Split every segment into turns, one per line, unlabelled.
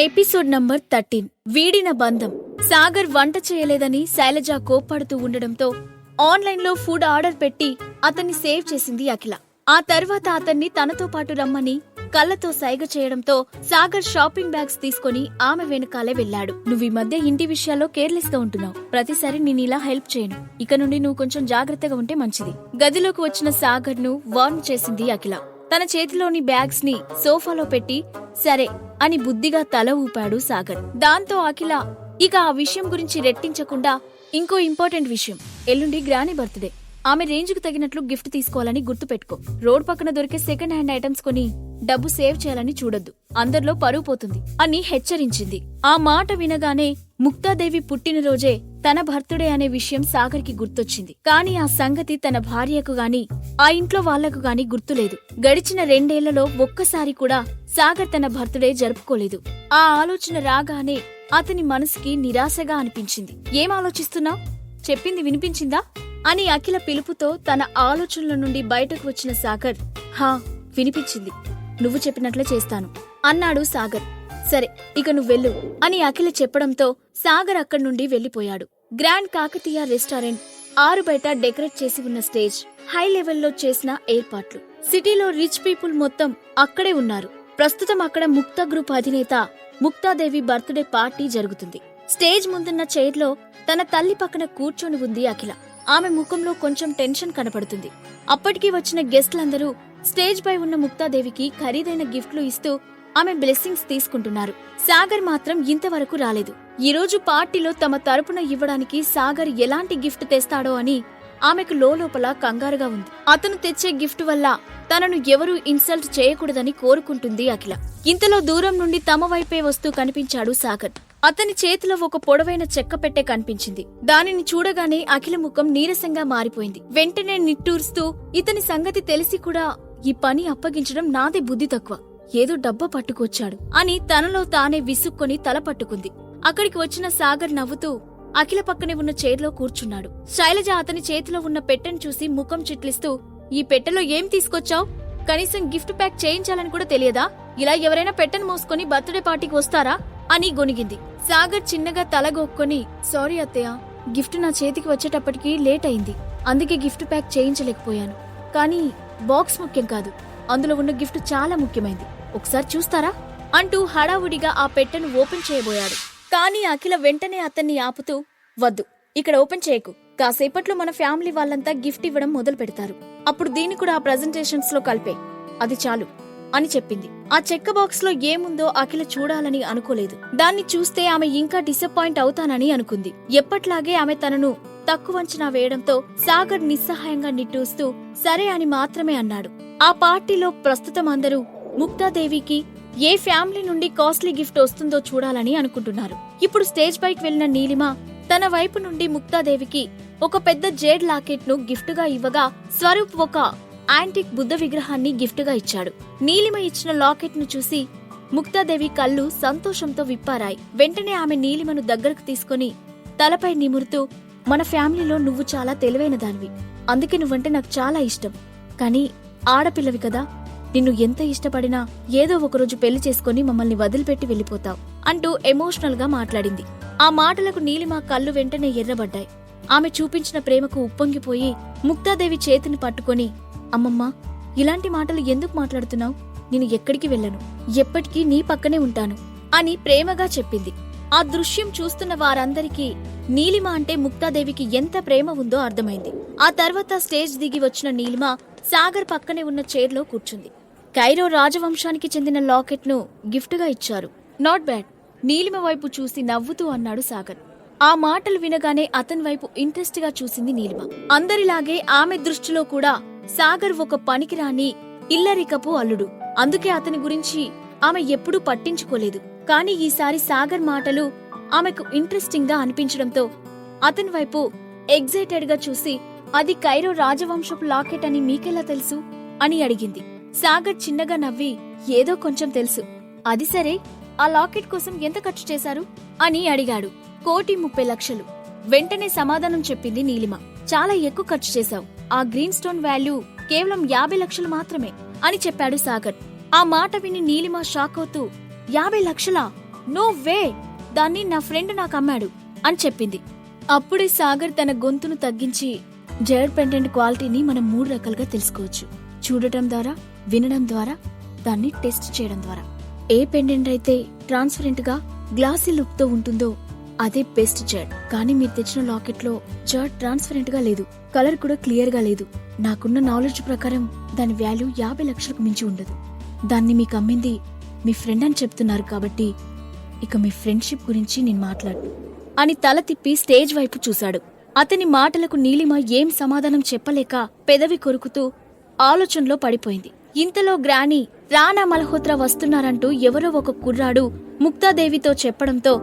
Episode number 13 వీడిన బంధం. సాగర్ వంట చేయలేదని శైలజ కోప్పడుతూ ఉండడంతో ఆన్లైన్లో ఫుడ్ ఆర్డర్ పెట్టి అతన్ని సేవ్ చేసింది అఖిల. ఆ తర్వాత అతన్ని తనతో పాటు రమ్మని కళ్ళతో సైగ చేయడంతో సాగర్ షాపింగ్ బ్యాగ్స్ తీసుకుని ఆమె వెనకాలే వెళ్లాడు. నువ్వు ఈ మధ్య ఇంటి విషయాల్లో కేర్లెస్ గా ఉంటున్నావు. ప్రతిసారి నేనిలా హెల్ప్ చేయను. ఇక నుండి నువ్వు కొంచెం జాగ్రత్తగా ఉంటే మంచిది. గదిలోకి వచ్చిన సాగర్ ను వార్న్ చేసింది అఖిల. తన చేతిలోని బ్యాగ్స్ ని సోఫాలో పెట్టి సరే అని బుద్ధిగా తల ఊపాడు సాగర్. దాంతో అఖిల ఇక ఆ విషయం గురించి రెట్టించకుండా ఇంకో ఇంపార్టెంట్ విషయం, ఎల్లుండి గ్రానీ బర్త్డే. ఆమె రేంజ్ కు తగినట్లు గిఫ్ట్ తీసుకోవాలని గుర్తు పెట్టుకో. రోడ్ పక్కన దొరికే సెకండ్ హ్యాండ్ ఐటమ్స్ కొని డబ్బు సేవ్ చేయాలని చూడొద్దు. అందరిలో పరువు పోతుంది అని హెచ్చరించింది. ఆ మాట వినగానే ముక్తాదేవి పుట్టినరోజే తన బర్త్డే అనే విషయం సాగర్ కి గుర్తొచ్చింది. కానీ ఆ సంగతి తన భార్యకు గాని ఆ ఇంట్లో వాళ్లకు గాని గుర్తులేదు. గడిచిన 2 ఏళ్లలో ఒక్కసారి కూడా సాగర్ తన బర్త్డే జరుపుకోలేదు. ఆ ఆలోచన రాగానే అతని మనసుకి నిరాశగా అనిపించింది. ఏం ఆలోచిస్తున్నావ్? చెప్పింది వినిపించిందా అని అఖిల పిలుపుతో తన ఆలోచనల నుండి బయటకు వచ్చిన సాగర్, హా వినిపించింది, నువ్వు చెప్పినట్లే చేస్తాను అన్నాడు సాగర్. సరే ఇక నువ్వెళ్ళు అని అఖిల చెప్పడంతో సాగర్ అక్కడి నుండి వెళ్లిపోయాడు. గ్రాండ్ కాకతీయ రెస్టారెంట్ 6 బయట డెకరేట్ చేసి ఉన్న స్టేజ్, హై లెవెల్లో చేసిన ఏర్పాట్లు, సిటీలో రిచ్ పీపుల్ మొత్తం అక్కడే ఉన్నారు. ప్రస్తుతం అక్కడ ముక్తా గ్రూప్ అధినేత ముక్తాదేవి బర్త్డే పార్టీ జరుగుతుంది. స్టేజ్ ముందున్న చైర్లో తన తల్లి పక్కన కూర్చొని ఉంది అఖిల. ఆమె ముఖంలో కొంచెం టెన్షన్ కనపడుతుంది. అప్పటికి వచ్చిన గెస్ట్లందరూ స్టేజ్ పై ఉన్న ముక్తాదేవికి ఖరీదైన గిఫ్ట్లు ఇస్తూ ఆమె బ్లెస్సింగ్స్ తీసుకుంటున్నారు. సాగర్ మాత్రం ఇంతవరకు రాలేదు. ఈరోజు పార్టీలో తమ తరపున ఇవ్వడానికి సాగర్ ఎలాంటి గిఫ్ట్ తెస్తాడో అని ఆమెకు లోపల కంగారుగా ఉంది. అతను తెచ్చే గిఫ్ట్ వల్ల తనను ఎవరూ ఇన్సల్ట్ చేయకూడదని కోరుకుంటుంది అఖిల. ఇంతలో దూరం నుండి తమ వైపే వస్తూ కనిపించాడు సాగర్. అతని చేతిలో ఒక పొడవైన చెక్క పెట్టె కనిపించింది. దానిని చూడగానే అఖిల ముఖం నీరసంగా మారిపోయింది. వెంటనే నిట్టూరుస్తూ, ఇతని సంగతి తెలిసి కూడా ఈ పని అప్పగించడం నాదే బుద్ధి తక్కువ, ఏదో డబ్బా పట్టుకొచ్చాడు అని తనలో తానే విసుక్కొని తల పట్టుకుంది. అక్కడికి వచ్చిన సాగర్ నవ్వుతూ అఖిల పక్కనే ఉన్న చైర్లో కూర్చున్నాడు. శైలజ అతని చేతిలో ఉన్న పెట్టెను చూసి ముఖం చిట్లిస్తూ, ఈ పెట్టెలో ఏం తీసుకొచ్చావ్? కనీసం గిఫ్ట్ ప్యాక్ చేయించాలని కూడా తెలియదా? ఇలా ఎవరైనా పెట్టెను మోసుకొని బర్త్డే పార్టీకి వస్తారా అని గొనిగింది. సాగర్ చిన్నగా తలగొక్కొని, సారీ అత్తయ్య, గిఫ్ట్ నా చేతికి వచ్చేటప్పటికి లేట్ అయింది, అందుకే గిఫ్ట్ ప్యాక్ చేయించలేకపోయాను. కానీ బాక్స్ ముఖ్యం కాదు, అందులో ఉన్న గిఫ్ట్ చాలా ముఖ్యమైంది, ఒకసారి చూస్తారా అంటూ హడావుడిగా ఆ పెట్టెను ఓపెన్ చేయబోయాడు. కానీ అఖిల వెంటనే అతన్ని ఆపుతూ, వద్దు, ఇక్కడ ఓపెన్ చేయకు. కాసేపట్లో మన ఫ్యామిలీ వాళ్ళంతా గిఫ్ట్ ఇవ్వడం మొదలు పెడతారు. అప్పుడు దీన్ని కూడా ఆ ప్రెజెంటేషన్స్ లో కలిపే, అది చాలు అని చెప్పింది. ఆ చెక్క బాక్స్ లో ఏముందో అఖిల చూడాలని అనుకోలేదు. దాన్ని చూస్తే ఆమె ఇంకా డిసప్పాయింట్ అవుతానని అనుకుంది. ఎప్పట్లాగే ఆమె తనను తక్కువ అంచనా వేయడంతో సాగర్ నిస్సహాయంగా నిట్టూస్తూ సరే అని మాత్రమే అన్నాడు. ఆ పార్టీలో ప్రస్తుతం అందరూ ముక్తాదేవికి ఏ ఫ్యామిలీ నుండి కాస్ట్లీ గిఫ్ట్ వస్తుందో చూడాలని అనుకుంటున్నారు. ఇప్పుడు స్టేజ్ పైకి వెళ్లిన నీలిమ తన వైపు నుండి ముక్తాదేవికి ఒక పెద్ద జేడ్ లాకెట్ ను గిఫ్ట్ గా ఇవ్వగా, స్వరూప్ ఒక యాంటిక్ బుద్ధ విగ్రహాన్ని గిఫ్ట్ గా ఇచ్చాడు. నీలిమ ఇచ్చిన లాకెట్ ను చూసి ముక్తాదేవి కళ్ళు సంతోషంతో విప్పారాయి. వెంటనే ఆమె నీలిమను దగ్గరకు తీసుకుని తలపై నిమురుతూ, మన ఫ్యామిలీలో నువ్వు చాలా తెలివైన దానివి, అందుకే నువ్వంటే నాకు చాలా ఇష్టం. కానీ ఆడపిల్లవి కదా, నిన్ను ఎంత ఇష్టపడినా ఏదో ఒకరోజు పెళ్లి చేసుకుని మమ్మల్ని వదిలిపెట్టి వెళ్లిపోతావు అంటూ ఎమోషనల్ గా మాట్లాడింది. ఆ మాటలకు నీలిమ కళ్ళు వెంటనే ఎర్రబడ్డాయి. ఆమె చూపించిన ప్రేమకు ఉప్పొంగిపోయి ముక్తాదేవి చేతిని పట్టుకొని, అమ్మమ్మా, ఇలాంటి మాటలు ఎందుకు మాట్లాడుతున్నావు? నేను ఎక్కడికి వెళ్ళను, ఎప్పటికీ నీ పక్కనే ఉంటాను అని ప్రేమగా చెప్పింది. ఆ దృశ్యం చూస్తున్న వారందరికీ నీలిమ అంటే ముక్తాదేవికి ఎంత ప్రేమ ఉందో అర్థమైంది. ఆ తర్వాత స్టేజ్ దిగి వచ్చిన నీలిమ సాగర్ పక్కనే ఉన్న చైర్లో కూర్చుంది. కైరో రాజవంశానికి చెందిన లాకెట్ ను గిఫ్ట్ గా ఇచ్చారు, నాట్ బ్యాడ్. నీలిమ వైపు చూసి నవ్వుతూ అన్నాడు సాగర్. ఆ మాటలు వినగానే అతని వైపు ఇంట్రెస్ట్ గా చూసింది నీలిమ. అందరిలాగే ఆమె దృష్టిలో కూడా సాగర్ ఒక పనికిరాని ఇల్లరికపు అల్లుడు. అందుకే అతని గురించి ఆమె ఎప్పుడూ పట్టించుకోలేదు. కానీ ఈసారి సాగర్ మాటలు ఆమెకు ఇంట్రెస్టింగ్ గా అనిపించడంతో అతని వైపు ఎగ్జైటెడ్ గా చూసి, అది కైరో రాజవంశపు లాకెట్ అని మీకెలా తెలుసు అని అడిగింది. సాగర్ చిన్నగా నవ్వి, ఏదో కొంచెం తెలుసు. అది సరే, ఆ లాకెట్ కోసం ఎంత ఖర్చు చేశారు అని అడిగాడు. 1,30,00,000. వెంటనే సమాధానం చెప్పింది నీలిమ. చాలా ఎక్కువ ఖర్చు చేశావు. ఆ గ్రీన్ స్టోన్ వాల్యూ కేవలం 50 లక్షలు మాత్రమే అని చెప్పాడు సాగర్. ఆ మాట విని నీలిమ షాక్ అవుతూ, 50 లక్షలా? నో వే, దాన్ని నా ఫ్రెండ్ నాకు అమ్మాడు అని చెప్పింది. అప్పుడే సాగర్ తన గొంతును తగ్గించి, జైడ్ పెండెంట్ క్వాలిటీని మనం 3 రకాలుగా తెలుసుకోవచ్చు. చూడటం ద్వారా, వినడం ద్వారా, దాన్ని టెస్ట్ చేయడం ద్వారా. ఏ పెండెంట్ అయితే ట్రాన్స్పరెంట్ గా గ్లాసీ లుక్ తో ఉంటుందో అదే బెస్ట్ జైడ్. కానీ మీరు తెచ్చిన లాకెట్ లో జైడ్ ట్రాన్స్పరెంట్ గా లేదు, కలర్ కూడా క్లియర్ గా లేదు. నాకున్న నాలెడ్జ్ ప్రకారం దాని వాల్యూ 50 లక్షలకు మించి ఉండదు. దాన్ని మీకు అమ్మింది మీ ఫ్రెండ్ అని చెప్తున్నారు కాబట్టి ఇక మీ ఫ్రెండ్షిప్ గురించి నేను మాట్లాడు అని తల తిప్పి స్టేజ్ వైపు చూశాడు. అతని మాటలకు నీలిమ ఏం సమాధానం చెప్పలేక పెదవి కొరుకుతూ ఆలోచనలో పడిపోయింది. ఇంతలో గ్రాని రానా మల్హోత్రా వస్తున్నారంటూ ఎవరో ఒక కుర్రాడు ముక్తాదేవితో చెప్పడంతో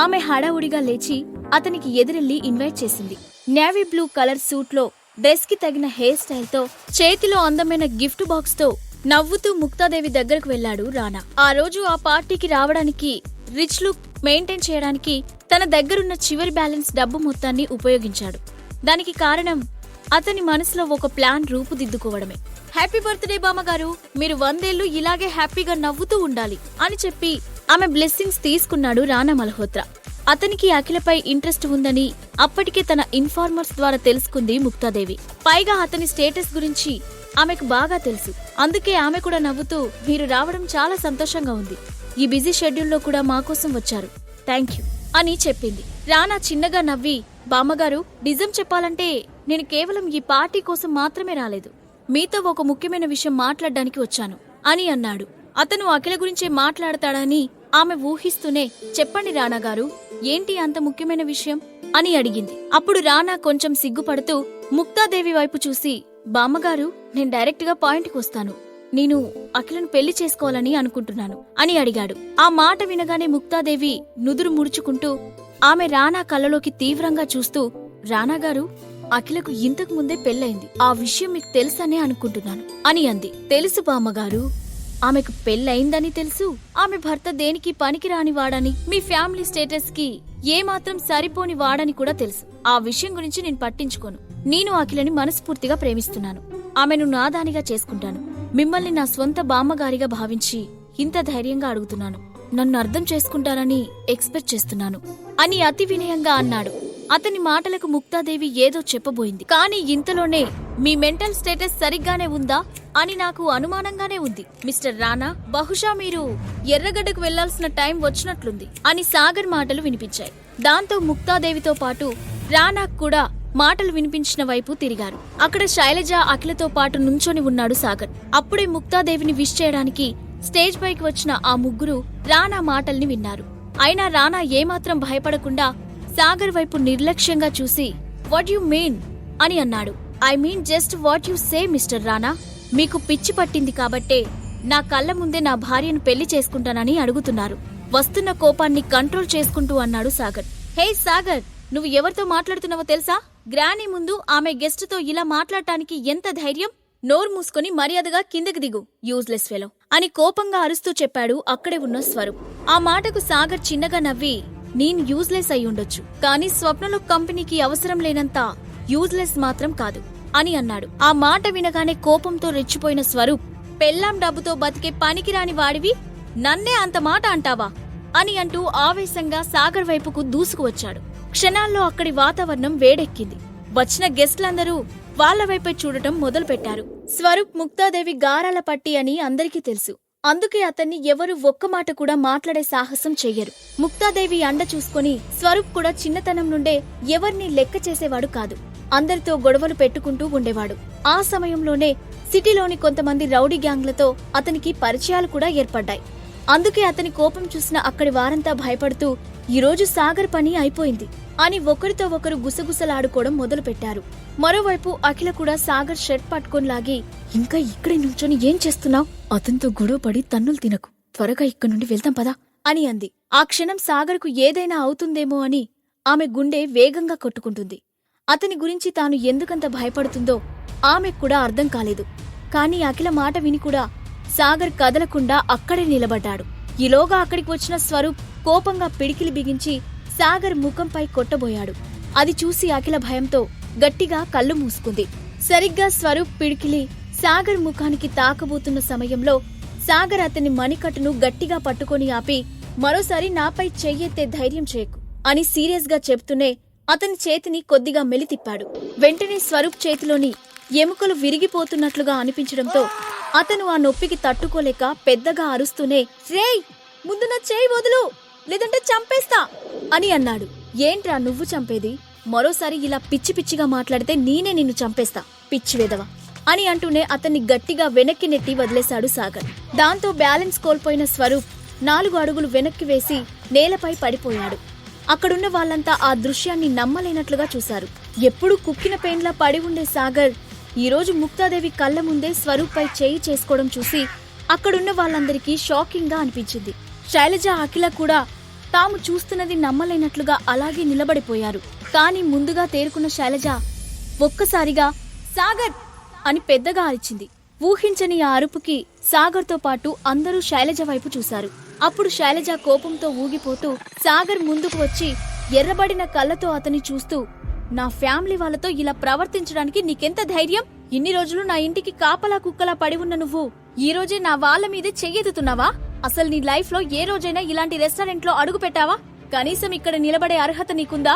ఆమె హడావుడిగా లేచి అతనికి ఎదురెళ్లి ఇన్వైట్ చేసింది. నేవీ బ్లూ కలర్ సూట్ లో, డ్రెస్ కి తగిన హెయిర్ స్టైల్ తో, చేతిలో అందమైన గిఫ్ట్ బాక్స్ తో నవ్వుతూ ముక్తాదేవి దగ్గరకు వెళ్లాడు రానా. ఆ రోజు ఆ పార్టీకి రావడానికి, రిచ్ లుక్ మెయింటైన్ చేయడానికి తన దగ్గరున్న చివరి బ్యాలెన్స్ డబ్బు మొత్తాన్ని ఉపయోగించాడు. దానికి కారణం అతని మనసులో ఒక ప్లాన్ రూపుదిద్దుకోవడమే. హ్యాపీ బర్త్డే బామ్మగారు, మీరు 100 ఏళ్లు ఇలాగే హ్యాపీగా నవ్వుతూ ఉండాలి అని చెప్పి ఆమె బ్లెస్సింగ్స్ తీసుకున్నాడు రానా మల్హోత్రా. అతనికి అఖిలపై ఇంట్రెస్ట్ ఉందని అప్పటికే తన ఇన్ఫార్మర్స్ ద్వారా తెలుసుకుంది ముక్తాదేవి. పైగా అతని స్టేటస్ గురించి ఆమెకు బాగా తెలుసు. అందుకే ఆమె కూడా నవ్వుతూ, మీరు రావడం చాలా సంతోషంగా ఉంది, ఈ బిజీ షెడ్యూల్లో కూడా మా కోసం వచ్చారు, థ్యాంక్ యూ అని చెప్పింది. రానా చిన్నగా నవ్వి, బామ్మగారు, నిజం చెప్పాలంటే నేను కేవలం ఈ పార్టీ కోసం మాత్రమే రాలేదు, మీతో ఒక ముఖ్యమైన విషయం మాట్లాడడానికి వచ్చాను అని అన్నాడు. అతను అఖిల గురించే మాట్లాడతాడని ఆమె ఊహిస్తూనే, చెప్పండి రానా గారు, ఏంటి అంత ముఖ్యమైన విషయం అని అడిగింది. అప్పుడు రానా కొంచెం సిగ్గుపడుతూ ముక్తాదేవి వైపు చూసి, బామ్మగారు, నేను డైరెక్ట్ గా పాయింట్కి వస్తాను, నేను అఖిలను పెళ్లి చేసుకోవాలని అనుకుంటున్నాను అని అడిగాడు. ఆ మాట వినగానే ముక్తాదేవి నుదురు ముడుచుకుంటూ ఆమె రానా కళ్ళలోకి తీవ్రంగా చూస్తూ, రానా గారు, అఖిలకు ఇంతకు ముందే పెళ్లైంది, ఆ విషయం మీకు తెలుసనే అనుకుంటున్నాను అని అంది. తెలుసు బామ్మగారు, ఆమెకు పెళ్లయిందని తెలుసు, ఆమె భర్త దేనికి పనికిరాని వాడని, మీ ఫ్యామిలీ స్టేటస్ కి ఏమాత్రం సరిపోని వాడని కూడా తెలుసు. ఆ విషయం గురించి నేను పట్టించుకోను. నేను అఖిలని మనస్ఫూర్తిగా ప్రేమిస్తున్నాను, ఆమెను నాదానిగా చేసుకుంటాను, మిమ్మల్ని నా స్వంత బామ్మగారిగా భావించి ఇంత ధైర్యంగా అడుగుతున్నాను, నన్ను అర్థం చేసుకుంటారని ఎక్స్పెక్ట్ చేస్తున్నాను అని అతి వినయంగా అన్నాడు. అతని మాటలకు ముక్తాదేవి ఏదో చెప్పబోయింది. కానీ ఇంతలోనే, మీ మెంటల్ స్టేటస్ సరిగ్గానే ఉందా అని నాకు అనుమానంగానే ఉంది మిస్టర్ రానా, బహుశా మీరు ఎర్రగడ్డకు వెళ్లాల్సిన టైం వచ్చినట్లుంది అని సాగర్ మాటలు వినిపించాయి. దాంతో ముక్తాదేవితో పాటు రానాకు కూడా మాటలు వినిపించిన వైపు తిరిగారు. అక్కడ శైలజ, అఖిలతో పాటు నుంచొని ఉన్నాడు సాగర్. అప్పుడే ముక్తాదేవిని విష్ చేయడానికి స్టేజ్ పైకి వచ్చిన ఆ ముగ్గురు రానా మాటల్ని విన్నారు. అయినా రానా ఏమాత్రం భయపడకుండా సాగర్ వైపు నిర్లక్ష్యంగా చూసి, వాట్ యు మీన్ అని అన్నాడు. I mean just what you say mister రానా, మీకు పిచ్చి పట్టింది కాబట్టే నా కళ్ళ ముందే నా భార్యను పెళ్లి చేసుకుంటానని అడుగుతున్నారు. వస్తున్న కోపాన్ని కంట్రోల్ చేసుకుంటూ అన్నాడు సాగర్. హే సాగర్, నువ్వు ఎవరితో మాట్లాడుతున్నావో తెలుసా? గ్రానీ ముందు ఆమె గెస్ట్ తో ఇలా మాట్లాడటానికి ఎంత ధైర్యం? నోరు మూసుకుని మర్యాదగా కిందకి దిగు, యూజ్లెస్ ఫెలో అని కోపంగా అరుస్తూ చెప్పాడు అక్కడే ఉన్న స్వరూప్. ఆ మాటకు సాగర్ చిన్నగా నవ్వి, నేను యూజ్లెస్ అయి ఉండొచ్చు, కానీ స్వప్నలో కంపెనీకి అవసరం లేనంత యూజ్లెస్ మాత్రం కాదు అని అన్నాడు. ఆ మాట వినగానే కోపంతో రెచ్చిపోయిన స్వరూప్, పెళ్ళాం డబ్బుతో బతికే పనికిరాని వాడివి నన్నే అంత మాట అంటావా అని అంటూ ఆవేశంగా సాగర్ వైపుకు దూసుకువచ్చాడు. క్షణాల్లో అక్కడి వాతావరణం వేడెక్కింది. వచ్చిన గెస్ట్లందరూ వాళ్ల వైపే చూడటం మొదలుపెట్టారు. స్వరూప్ ముక్తాదేవి గారాల పట్టి అని అందరికీ తెలుసు. అందుకే అతన్ని ఎవరు ఒక్క మాట కూడా మాట్లాడే సాహసం చెయ్యరు. ముక్తాదేవి అండ చూసుకుని స్వరూప్ కూడా చిన్నతనం నుండే ఎవర్నీ లెక్క చేసేవాడు కాదు. అందరితో గొడవలు పెట్టుకుంటూ ఉండేవాడు. ఆ సమయంలోనే సిటీలోని కొంతమంది రౌడీ గ్యాంగ్లతో అతనికి పరిచయాలు కూడా ఏర్పడ్డాయి. అందుకే అతని కోపం చూసిన అక్కడి వారంతా భయపడుతూ, ఈరోజు సాగర్ పని అయిపోయింది అని ఒకరితో ఒకరు గుసగుసలాడుకోవడం మొదలుపెట్టారు. మరోవైపు అఖిల కూడా సాగర్ షర్ట్ పట్టుకొని లాగి, ఇంకా ఇక్కడే నుంచొని ఏం చేస్తున్నావు? అతనితో గొడవపడి తన్నులు తినకు, త్వరగా ఇక్కడి నుండి వెళ్తాం పదా అని అంది. ఆ క్షణం సాగర్కు ఏదైనా అవుతుందేమో అని ఆమె గుండె వేగంగా కొట్టుకుంటుంది. అతని గురించి తాను ఎందుకంత భయపడుతుందో ఆమెకు కూడా అర్థం కాలేదు. కాని అఖిల మాట విని కూడా సాగర్ కదలకుండా అక్కడే నిలబడ్డాడు. ఈలోగా అక్కడికి వచ్చిన స్వరూప్ కోపంగా పిడికిలి బిగించి సాగర్ ముఖంపై కొట్టబోయాడు. అది చూసి అఖిల భయంతో గట్టిగా కళ్ళు మూసుకుంది. సరిగ్గా స్వరూప్ పిడికిలి సాగర్ ముఖానికి తాకబోతున్న సమయంలో సాగర్ అతని మణికట్టును గట్టిగా పట్టుకొని ఆపి మరోసారి నాపై చెయ్యెత్తే ధైర్యం చేయకు అని సీరియస్ గా చెప్తూనే అతని చేతిని కొద్దిగా మెలితిప్పాడు. వెంటనే స్వరూప్ చేతిలోని ఎముకలు విరిగిపోతున్నట్లుగా అనిపించడంతో అతను ఆ నొప్పికి తట్టుకోలేక పెద్దగా అరుస్తూనే రేయ్, ముందు నా చేయి వదులు, లేదంటే చంపేస్తా అని అన్నాడు. ఏంట్రా నువ్వు చంపేది? మరోసారి ఇలా పిచ్చి పిచ్చిగా మాట్లాడితే నేనే నిన్ను చంపేస్తా, పిచ్చి వెదవ అని అంటూనే అతన్ని గట్టిగా వెనక్కి నెట్టి వదిలేశాడు సాగర్. దాంతో బ్యాలెన్స్ కోల్పోయిన స్వరూప్ 4 అడుగులు వెనక్కి వేసి నేలపై పడిపోయాడు. అక్కడున్న వాళ్ళంతా ఆ దృశ్యాన్ని నమ్మలేనట్లుగా చూశారు. ఎప్పుడూ కుక్కిన పెండ్లా పడి ఉండే సాగర్ ఈరోజు ముక్తాదేవి కళ్ల ముందే స్వరూప్ పై చేయి చేసుకోవడం చూసి అక్కడున్న వాళ్ళందరికీ షాకింగ్ గా అనిపించింది. శైలజ, అఖిల కూడా తాము చూస్తున్నది నమ్మలేనట్లుగా అలాగే నిలబడిపోయారు. కాని ముందుగా తేరుకున్న శైలజ ఒక్కసారిగా సాగర్ అని పెద్దగా అరిచింది. ఊహించని ఆ అరుపుకి సాగర్తో పాటు అందరూ శైలజ వైపు చూశారు. అప్పుడు శైలజ కోపంతో ఊగిపోతూ సాగర్ ముందుకు వచ్చి ఎర్రబడిన కళ్ళతో అతని చూస్తూ, నా ఫ్యామిలీ వాళ్ళతో ఇలా ప్రవర్తించడానికి నీకెంత ధైర్యం? ఇన్ని రోజులు నా ఇంటికి కాపలా కుక్కలా పడి ఉన్న నువ్వు ఈ రోజే నా వాళ్ళ మీదే చెయ్యెత్తుతున్నావా? అసలు నీ లైఫ్ లో ఏ రోజైనా ఇలాంటి రెస్టారెంట్ లో అడుగు పెట్టావా? కనీసం ఇక్కడ నిలబడే అర్హత నీకుందా?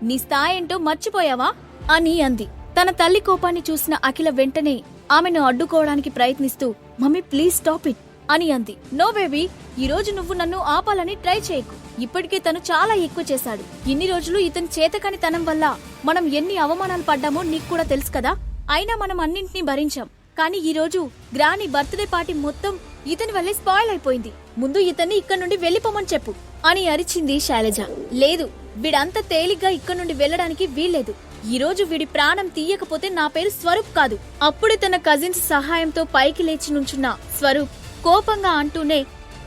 నీ స్థాయేంటో మర్చిపోయావా అని అంది. తన తల్లి కోపాన్ని చూసిన అఖిల వెంటనే ఆమెను అడ్డుకోవడానికి ప్రయత్నిస్తూ మమ్మీ ప్లీజ్ స్టాప్ ఇట్ అని అంది. నో బేబీ, ఈ రోజు నువ్వు నన్ను ఆపాలని ట్రై చేయకు. ఇప్పటికే తను చాలా ఎక్కువ చేశాడు. ఇన్ని రోజులు ఇతని చేతకాని తనం వల్ల మనం ఎన్ని అవమానాలు పడ్డామో నీకు కూడా తెలుసు కదా. అయినా మనం అన్నింటినీ భరించాం. కానీ ఈ రోజు గ్రాని బర్త్డే పార్టీ మొత్తం ఇతని వల్లే స్పాయిల్ అయిపోయింది. ముందు ఇతన్ని ఇక్కడ నుండి వెళ్లిపోమని చెప్పు అని అరిచింది శైలజ. లేదు, వీడంత తేలిగ్గా ఇక్కడ నుండి వెళ్లడానికి వీల్లేదు. ఈ రోజు వీడి ప్రాణం తీయకపోతే నా పేరు స్వరూప్ కాదు. అప్పుడే తన కజిన్స్ సహాయంతో పైకి లేచి నుంచున్న స్వరూప్ కోపంగా అంటూనే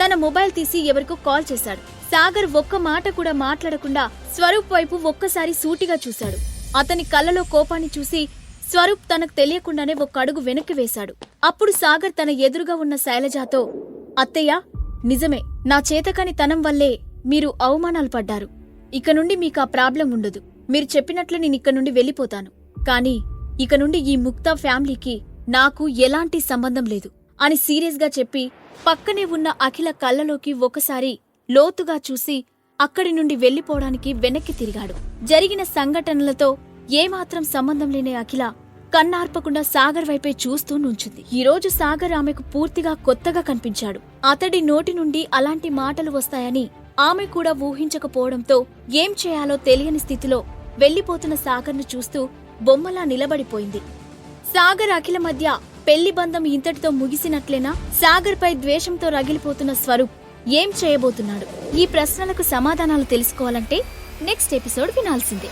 తన మొబైల్ తీసి ఎవరికో కాల్ చేశాడు. సాగర్ ఒక్క మాట కూడా మాట్లాడకుండా స్వరూప్ వైపు ఒక్కసారి సూటిగా చూశాడు. అతని కళ్ళలో కోపాన్ని చూసి స్వరూప్ తనకు తెలియకుండానే ఒక్క అడుగు వెనక్కి వేశాడు. అప్పుడు సాగర్ తన ఎదురుగా ఉన్న శైలజాతో, అత్తయ్య, నిజమే, నా చేతకాని తనం వల్లే మీరు అవమానాలు పడ్డారు. ఇక నుండి మీకు ఆ ప్రాబ్లం ఉండదు. మీరు చెప్పినట్లు నేనిక్క నుండి వెళ్ళిపోతాను. కానీ ఇక నుండి ఈ ముక్తా ఫ్యామిలీకి నాకు ఎలాంటి సంబంధం లేదు అని సీరియస్ గా చెప్పి పక్కనే ఉన్న అఖిల కళ్ళలోకి ఒకసారి లోతుగా చూసి అక్కడి నుండి వెళ్లిపోవడానికి వెనక్కి తిరిగాడు. జరిగిన సంఘటనలతో ఏమాత్రం సంబంధం లేని అఖిల కన్నార్పకుండా సాగర్ వైపే చూస్తూ నుంచుంది. ఈరోజు సాగర్ ఆమెకు పూర్తిగా కొత్తగా కనిపించాడు. అతడి నోటి నుండి అలాంటి మాటలు వస్తాయని ఆమె కూడా ఊహించకపోవడంతో ఏం చేయాలో తెలియని స్థితిలో వెళ్లిపోతున్న సాగర్ను చూస్తూ బొమ్మలా నిలబడిపోయింది. సాగర్ అఖిల మధ్య పెళ్లి బంధం ఇంతటితో ముగిసినట్లేనా? సాగర్ పై ద్వేషంతో రగిలిపోతున్న స్వరూప్ ఏం చేయబోతున్నాడు? ఈ ప్రశ్నలకు సమాధానాలు తెలుసుకోవాలంటే నెక్స్ట్ ఎపిసోడ్ వినాల్సిందే.